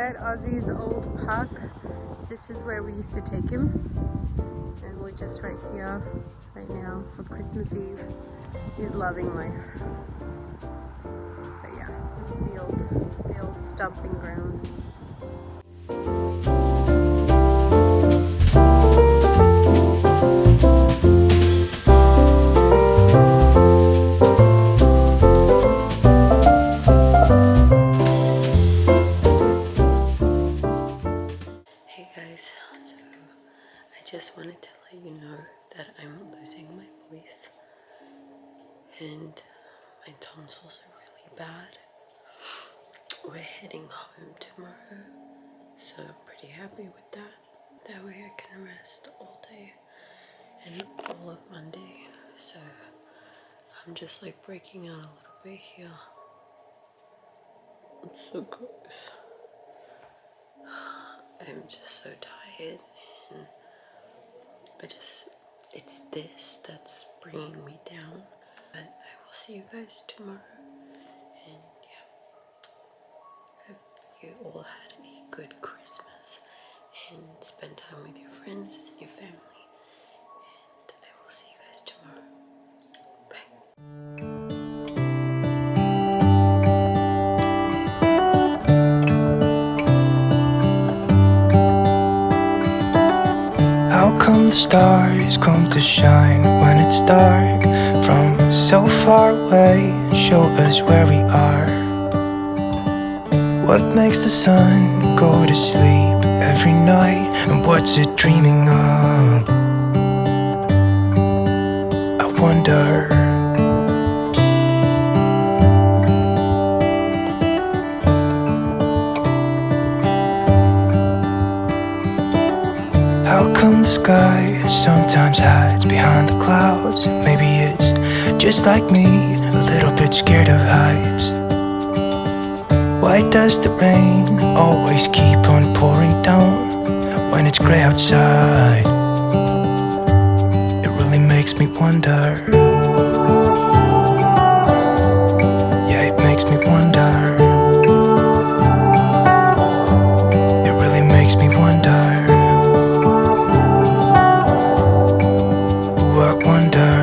at Ozzie's old park. This is where we used to take him, and we're just right here right now for Christmas Eve. He's loving life. But yeah, this is the old stomping ground. Just wanted to let you know that I'm losing my voice and my tonsils are really bad. We're heading home tomorrow, so I'm pretty happy with that. That way I can rest all day and all of Monday. So I'm just like breaking out a little bit here. I'm so close. I'm just so tired, and it's this that's bringing me down. But I will see you guys tomorrow. And yeah, hope you all had a good Christmas and spend time with your friends and your family. And I will see you guys tomorrow. Bye. How come the stars come to shine when it's dark from so far away and show us where we are? What makes the sun go to sleep every night, and what's it dreaming of? I wonder. How come the sky sometimes hides behind the clouds? Maybe it's just like me, a little bit scared of heights. Why does the rain always keep on pouring down when it's gray outside? It really makes me wonder. Yeah, it makes me wonder. It really makes me wonder. I wonder.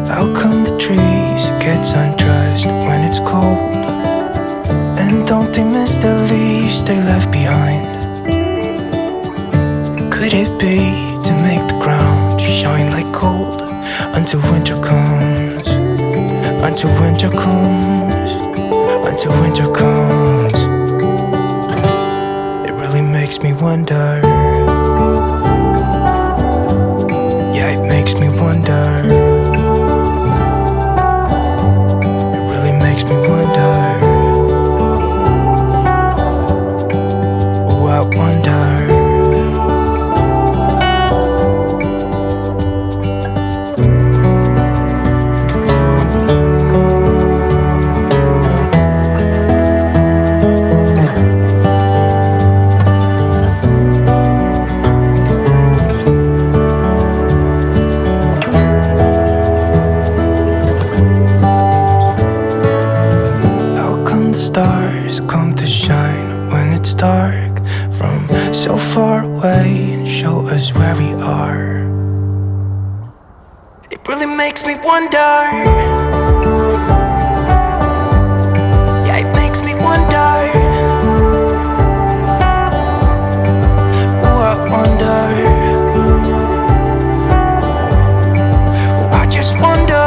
How come the trees get undressed when it's cold? And don't they miss the leaves they left behind? Could it be to make the ground shine like gold until winter comes? Until winter comes. Until winter comes. Makes me wonder. Yeah, it makes me wonder. It really makes me wonder. Ooh, I wonder. Stars come to shine when it's dark from so far away and show us where we are. It really makes me wonder. Yeah, it makes me wonder. Oh, I wonder. Oh, I just wonder.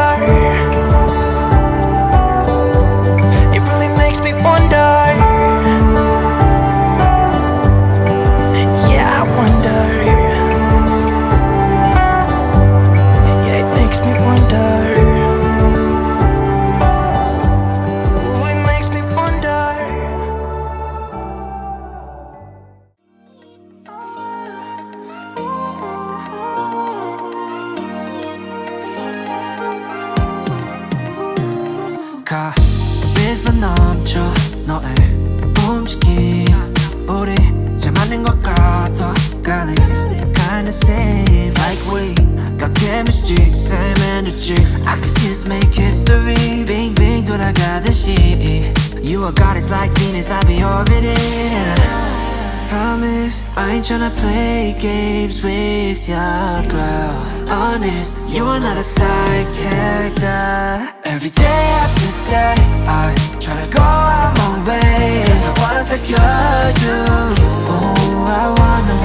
카리스마 넘쳐 너의 움직임 우리 잘 맞는 것 같아 Girl, it kinda seem like we got chemistry, same energy I can see us make history 빙빙 돌아가듯이 You are goddess like Venus, I be orbiting. And I promise I ain't tryna play games with ya, girl. Honest, you are not a side character. Every day after day, I tryna go out my way, 'cause I wanna secure you. Oh, I wanna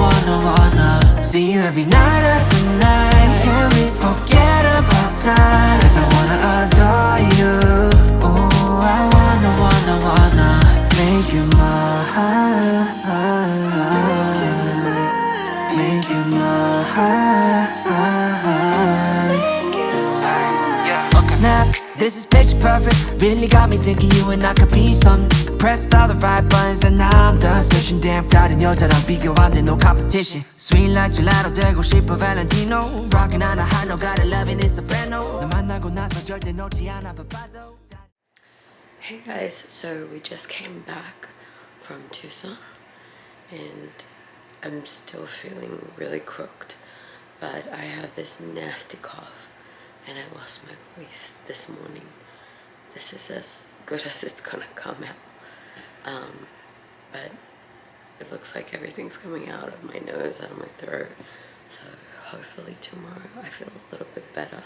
see you every night after night. Can we forget about time? 'Cause I wanna adore you. Oh, I wanna make you mine, make you mine. Snap, this is picture perfect. Really got me thinking you and I could be something. Pressed all the right buttons and now I'm done searching. Damn 다른 여자랑 비교 안 돼, no competition. Sweet like gelato 되고 싶어 Valentino. Rockin' on a high note, got a love in its soprano. 너 만나고 나서 절대 놓지 않아 바빠도. Hey guys, so we just came back from Tucson and I'm still feeling really crooked, but I have this nasty cough and I lost my voice this morning. This is as good as it's gonna come out, but it looks like everything's coming out of my nose, out of my throat, so hopefully tomorrow I feel a little bit better.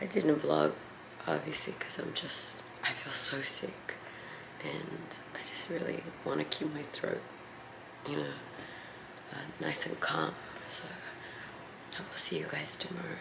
I didn't vlog obviously because I feel so sick and I just really want to keep my throat, you know, nice and calm. So I will see you guys tomorrow.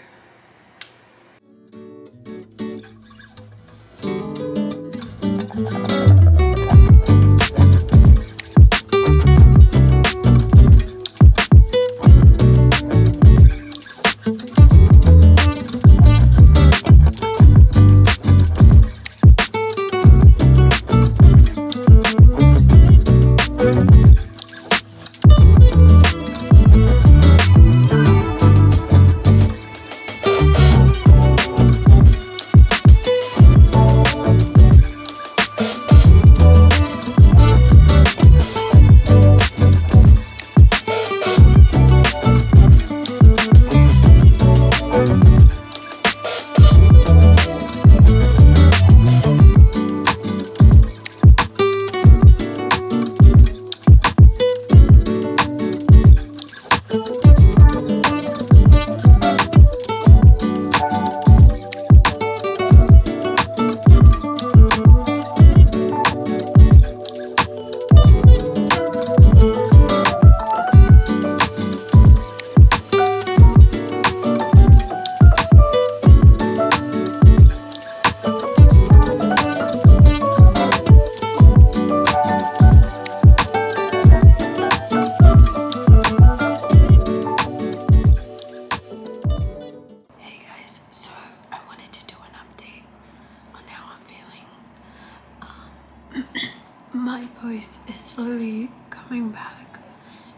My voice is slowly coming back.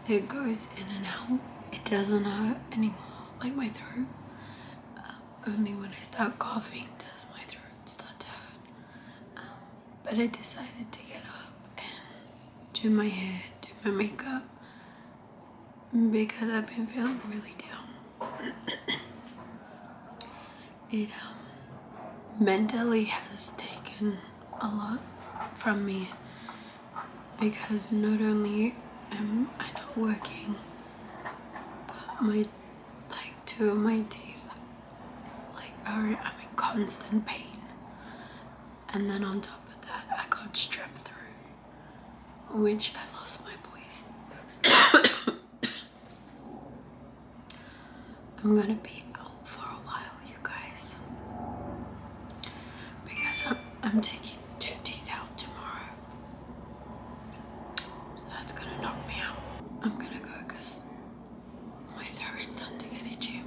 It goes in and out. It doesn't hurt anymore, like my throat. Only when I start coughing does my throat start to hurt. But I decided to get up and do my hair, do my makeup, because I've been feeling really down. It mentally has taken a lot from me, because not only am I not working, but two of my teeth I'm in constant pain, and then on top of that I got strep throat, which I lost my voice. I'm gonna be out for a while, you guys, because I'm taking 2 teeth out tomorrow, so that's gonna knock me out. I'm gonna go because my throat is starting to get itchy.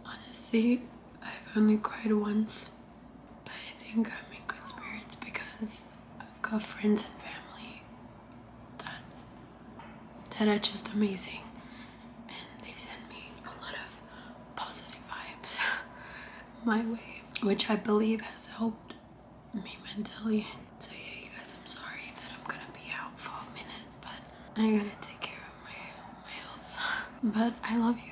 Honestly, I've only cried once, but I think I'm in good spirits because I've got friends and family that are just amazing, and they've sent me a lot of positive vibes my way, which I believe has helped me mentally. So yeah, you guys, I'm sorry that I'm gonna be out for a minute, but I gotta take care of my health. But I love you